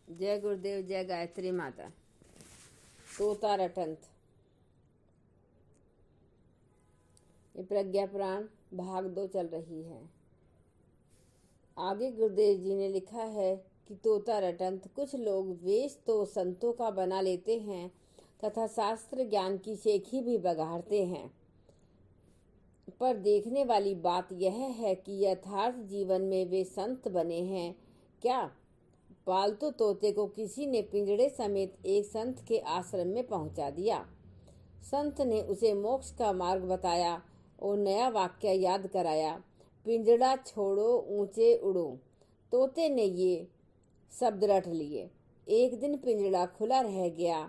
जय गुरुदेव, जय गायत्री माता। तोता रटंत। ये प्रज्ञा पुराण भाग 2 चल रही है। आगे गुरुदेव जी ने लिखा है कि तोता रटंत कुछ लोग वेश तो संतों का बना लेते हैं तथा शास्त्र ज्ञान की शेखी भी बघाड़ते हैं, पर देखने वाली बात यह है कि यथार्थ जीवन में वे संत बने हैं क्या। पालतू तोते को किसी ने पिंजड़े समेत एक संत के आश्रम में पहुंचा दिया। संत ने उसे मोक्ष का मार्ग बताया और नया वाक्य याद कराया, पिंजड़ा छोड़ो ऊंचे उड़ो। तोते ने ये शब्द रट लिए। एक दिन पिंजड़ा खुला रह गया।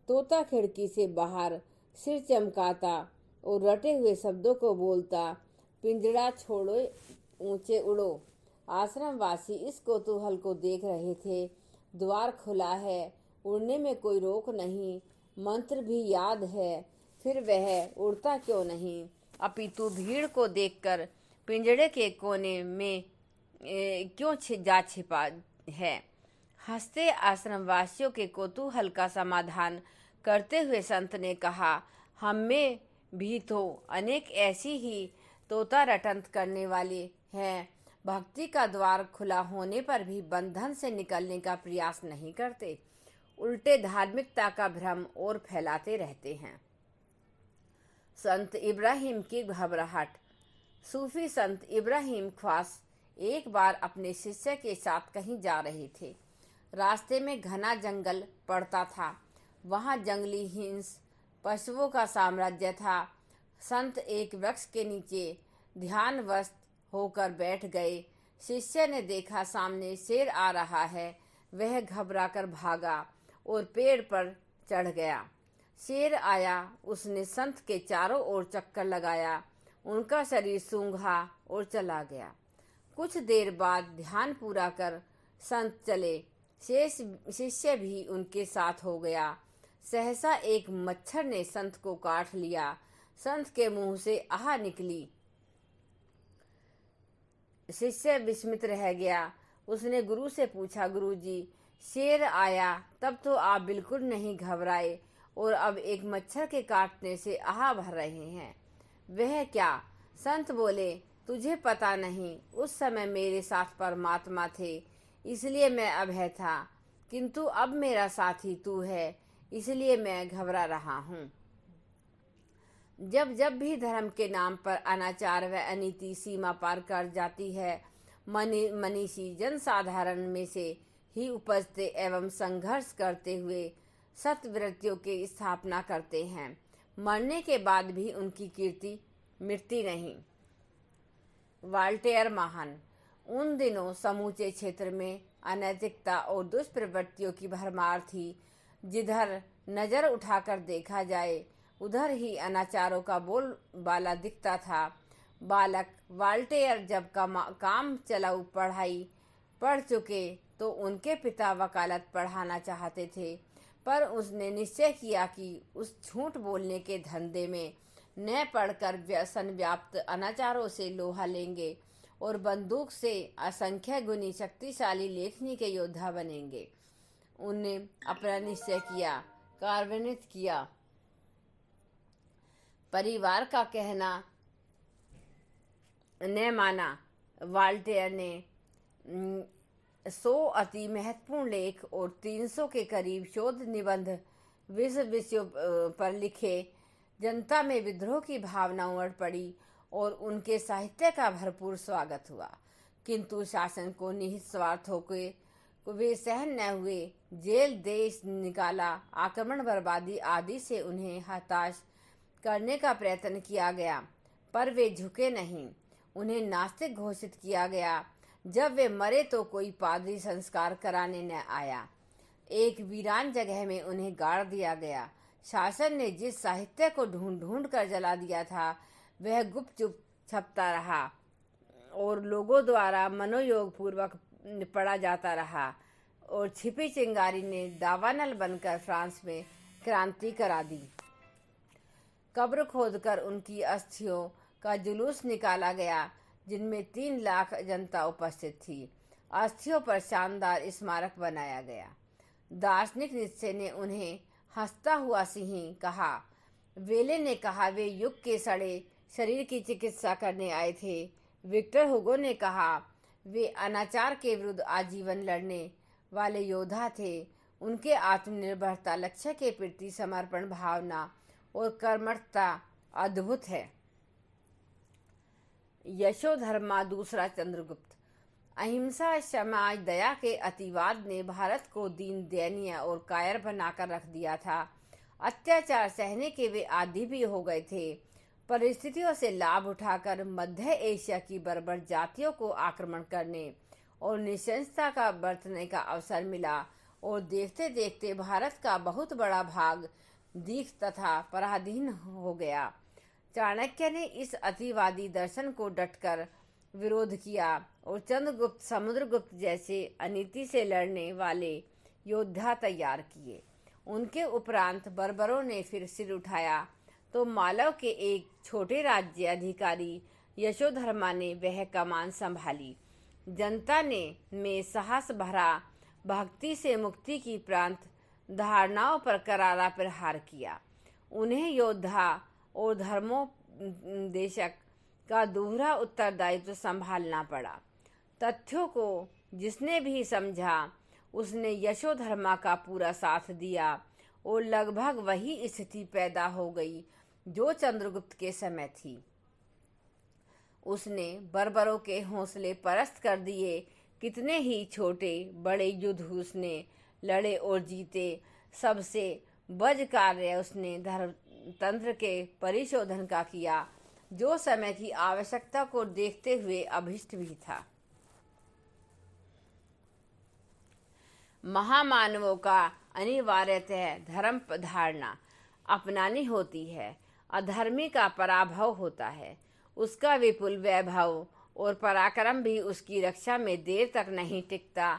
तोता खिड़की से बाहर सिर चमकाता और रटे हुए शब्दों को बोलता, पिंजड़ा छोड़ो ऊंचे उड़ो। आश्रम वासी इस कौतूहल को देख रहे थे। द्वार खुला है, उड़ने में कोई रोक नहीं, मंत्र भी याद है, फिर वह उड़ता क्यों नहीं, अपितु भीड़ को देखकर पिंजड़े के कोने में क्यों जा छिपा है। हंसते आश्रम वासियों के कौतूहल का समाधान करते हुए संत ने कहा, हम में भी तो अनेक ऐसी ही तोता रटंत करने वाले हैं। भक्ति का द्वार खुला होने पर भी बंधन से निकलने का प्रयास नहीं करते, उल्टे धार्मिकता का भ्रम और फैलाते रहते हैं। संत इब्राहिम की घबराहट। सूफी संत इब्राहिम ख्वास एक बार अपने शिष्य के साथ कहीं जा रहे थे। रास्ते में घना जंगल पड़ता था। वहां जंगली हिंस पशुओं का साम्राज्य था। संत एक वृक्ष के नीचे ध्यानवश होकर बैठ गए। शिष्य ने देखा सामने शेर आ रहा है। वह घबराकर भागा और पेड़ पर चढ़ गया। शेर आया, उसने संत के चारों ओर चक्कर लगाया, उनका शरीर सूंघा और चला गया। कुछ देर बाद ध्यान पूरा कर संत चले। शेष शिष्य भी उनके साथ हो गया। सहसा एक मच्छर ने संत को काट लिया। संत के मुंह से आह निकली। शिष्य विस्मित रह गया। उसने गुरु से पूछा, गुरुजी, शेर आया तब तो आप बिल्कुल नहीं घबराए और अब एक मच्छर के काटने से आह भर रहे हैं, वह क्या? संत बोले, तुझे पता नहीं, उस समय मेरे साथ परमात्मा थे इसलिए मैं अभय था, किंतु अब मेरा साथी तू है इसलिए मैं घबरा रहा हूँ। जब जब भी धर्म के नाम पर अनाचार व अनीति सीमा पार कर जाती है, मनीषी जनसाधारण में से ही उपजते एवं संघर्ष करते हुए सत्वृत्तियों की स्थापना करते हैं। मरने के बाद भी उनकी कीर्ति मिटती नहीं। वाल्टेयर महान। उन दिनों समूचे क्षेत्र में अनैतिकता और दुष्प्रवृत्तियों की भरमार थी। जिधर नजर उठाकर देखा जाए उधर ही अनाचारों का बोलबाला दिखता था। बालक वाल्टेयर जब काम चलाऊ पढ़ाई पढ़ चुके तो उनके पिता वकालत पढ़ाना चाहते थे, पर उसने निश्चय किया कि उस झूठ बोलने के धंधे में न पढ़कर व्यसन व्याप्त अनाचारों से लोहा लेंगे और बंदूक से असंख्य गुनी शक्तिशाली लेखनी के योद्धा बनेंगे। उन्हें अपना निश्चय किया, कार्यान्वित किया। परिवार का कहना न माना। वाल्टेयर ने 100 अति महत्वपूर्ण लेख और 300 के करीब शोध निबंध विश्व विषयों पर लिखे। जनता में विद्रोह की भावना उमड़ पड़ी और उनके साहित्य का भरपूर स्वागत हुआ, किंतु शासन को निहित स्वार्थ होकर वे सहन न हुए। जेल देश निकाला, आक्रमण बर्बादी आदि से उन्हें हताश करने का प्रयत्न किया गया, पर वे झुके नहीं। उन्हें नास्तिक घोषित किया गया। जब वे मरे तो कोई पादरी संस्कार कराने न आया। एक वीरान जगह में उन्हें गाड़ दिया गया। शासन ने जिस साहित्य को ढूंढ ढूंढ कर जला दिया था वह गुपचुप छपता रहा और लोगों द्वारा मनोयोग पूर्वक पढ़ा जाता रहा और छिपी चिंगारी ने दावानल बनकर फ्रांस में क्रांति करा दी। कब्र खोदकर उनकी अस्थियों का जुलूस निकाला गया, जिनमें 3 लाख जनता उपस्थित थी। अस्थियों पर शानदार स्मारक बनाया गया। दार्शनिक निश्चय ने उन्हें हंसता हुआ सिंह कहा। वेले ने कहा, वे युग के सड़े शरीर की चिकित्सा करने आए थे। विक्टर हुगो ने कहा, वे अनाचार के विरुद्ध आजीवन लड़ने वाले योद्धा थे। उनके आत्मनिर्भरता, लक्ष्य के प्रति समर्पण भावना और कर्मठता अद्भुत है। यशोधर्मा दूसरा चंद्रगुप्त। अहिंसा, क्षमा, दया के अतिवाद ने भारत को दीन, दयनीय और कायर बनाकर रख दिया था। अत्याचार सहने के वे आदी भी हो गए थे। परिस्थितियों से लाभ उठाकर मध्य एशिया की बर्बर जातियों को आक्रमण करने और नृशंसता का बरतने का अवसर मिला और देखते देखते भारत का बहुत बड़ा भाग दीख तथा पराधीन हो गया। चाणक्य ने इस अतिवादी दर्शन को डटकर विरोध किया और चंद्रगुप्त, समुद्रगुप्त जैसे अनीति से लड़ने वाले योद्धा तैयार किए। उनके उपरांत बर्बरों ने फिर सिर उठाया तो मालव के एक छोटे राज्य अधिकारी यशोधर्मा ने वह कमान संभाली। जनता ने में साहस भरा भक्ति से मुक्ति की प्रांत धारणाओं पर करारा प्रहार किया। उन्हें योद्धा और धर्मोपदेशक का दोहरा उत्तरदायित्व संभालना पड़ा। तथ्यों को जिसने भी समझा उसने यशोधर्मा का पूरा साथ दिया और लगभग वही स्थिति पैदा हो गई जो चंद्रगुप्त के समय थी। उसने बर्बरों के हौसले परस्त कर दिए। कितने ही छोटे बड़े युद्ध उसने लड़े और जीते। सबसे बज कार्य उसने धर्मतंत्र के परिशोधन का किया, जो समय की आवश्यकता को देखते हुए अभिष्ट भी था। महामानवों का अनिवार्यतः धर्म धारणा अपनानी होती है। अधर्मी का पराभव होता है। उसका विपुल वैभव और पराक्रम भी उसकी रक्षा में देर तक नहीं टिकता।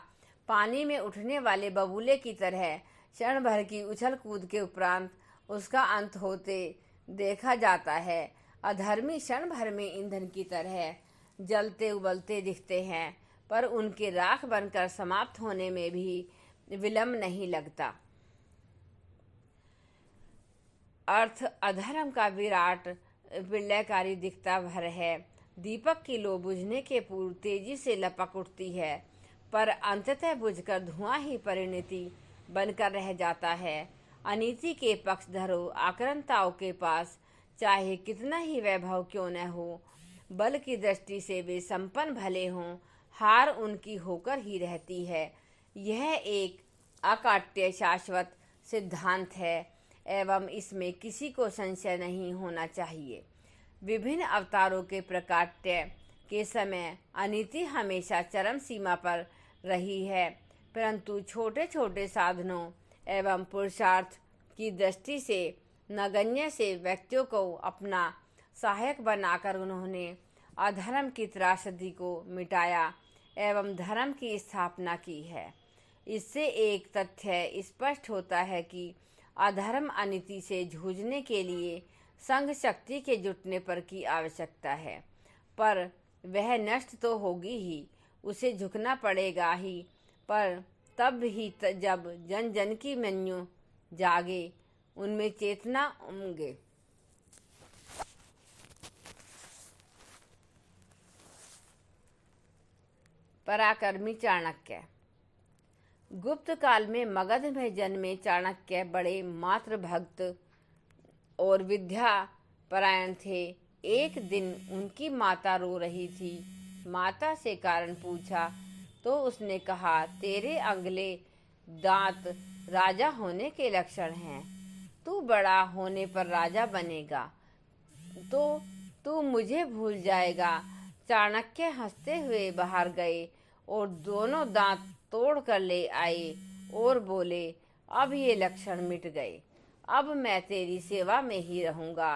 पानी में उठने वाले बबूले की तरह क्षण भर की उछल कूद के उपरांत उसका अंत होते देखा जाता है। अधर्मी क्षण भर में ईंधन की तरह जलते उबलते दिखते हैं, पर उनके राख बनकर समाप्त होने में भी विलंब नहीं लगता। अर्थ अधर्म का विराट विलयकारी दिखता भर है। दीपक की लो बुझने के पूर्व तेजी से लपक उठती है, पर अंततः बुझकर धुआं ही परिणति बनकर रह जाता है। अनीति के पक्षधरों, आक्रांताओं के पास चाहे कितना ही वैभव क्यों न हो, बल की दृष्टि से वे संपन्न भले हों, हार उनकी होकर ही रहती है। यह एक अकाट्य शाश्वत सिद्धांत है एवं इसमें किसी को संशय नहीं होना चाहिए। विभिन्न अवतारों के प्रकाट्य के समय अनीति हमेशा चरम सीमा पर रही है, परंतु छोटे छोटे साधनों एवं पुरुषार्थ की दृष्टि से नगण्य से व्यक्तियों को अपना सहायक बनाकर उन्होंने अधर्म की त्रासदी को मिटाया एवं धर्म की स्थापना की है। इससे एक तथ्य स्पष्ट होता है कि अधर्म अनीति से जूझने के लिए संघ शक्ति के जुटने पर की आवश्यकता है, पर वह नष्ट तो होगी ही, उसे झुकना पड़ेगा ही, पर तब ही जब जन जन की मनु जागे, उनमें चेतना उमगे। पराक्रमी चाणक्य। गुप्त काल में मगध में जन्मे चाणक्य बड़े मात्र भक्त और विद्या परायण थे। एक दिन उनकी माता रो रही थी। माता से कारण पूछा तो उसने कहा, तेरे अगले दांत राजा होने के लक्षण हैं। तू बड़ा होने पर राजा बनेगा तो तू मुझे भूल जाएगा। चाणक्य हंसते हुए बाहर गए और दोनों दांत तोड़ कर ले आए और बोले, अब ये लक्षण मिट गए। अब मैं तेरी सेवा में ही रहूंगा।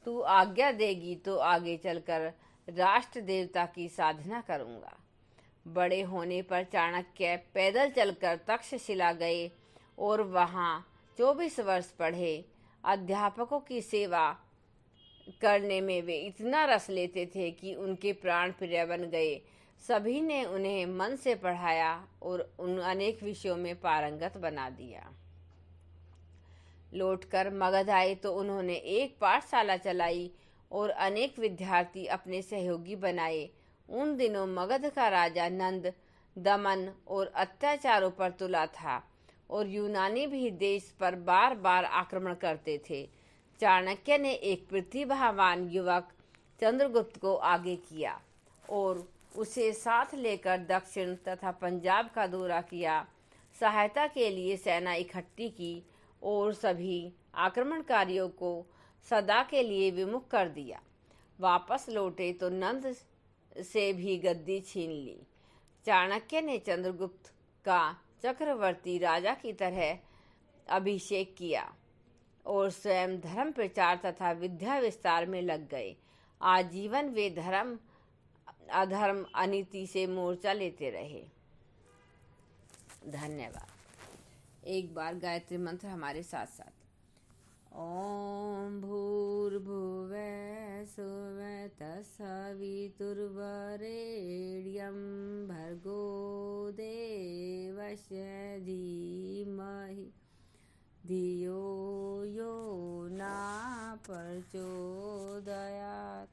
तू आज्ञा देगी तो आगे चलकर राष्ट्र देवता की साधना करूंगा। बड़े होने पर चाणक्य पैदल चलकर तक्षशिला गए और वहां 24 वर्ष पढ़े। अध्यापकों की सेवा करने में वे इतना रस लेते थे कि उनके प्राण प्रिय बन गए। सभी ने उन्हें मन से पढ़ाया और अनेक विषयों में पारंगत बना दिया। लौटकर मगध आए तो उन्होंने एक पाठशाला चलाई और अनेक विद्यार्थी अपने सहयोगी बनाए। उन दिनों मगध का राजा नंद दमन और अत्याचारों पर तुला था और यूनानी भी देश पर बार बार आक्रमण करते थे। चाणक्य ने एक प्रतिभावान युवक चंद्रगुप्त को आगे किया और उसे साथ लेकर दक्षिण तथा पंजाब का दौरा किया, सहायता के लिए सेना इकट्ठी की और सभी आक्रमणकारियों को सदा के लिए विमुख कर दिया। वापस लौटे तो नंद से भी गद्दी छीन ली। चाणक्य ने चंद्रगुप्त का चक्रवर्ती राजा की तरह अभिषेक किया और स्वयं धर्म प्रचार तथा विद्या विस्तार में लग गए। आजीवन वे धर्म अधर्म अनीति से मोर्चा लेते रहे। धन्यवाद। एक बार गायत्री मंत्र हमारे साथ साथ। ओम भूर्भुवः स्वः तत्सवितुर्वरेण्यं भर्गो देवस्य धीमहि धियो यो न प्रचोदयात्।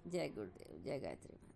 जय गुरुदेव, जय गायत्री।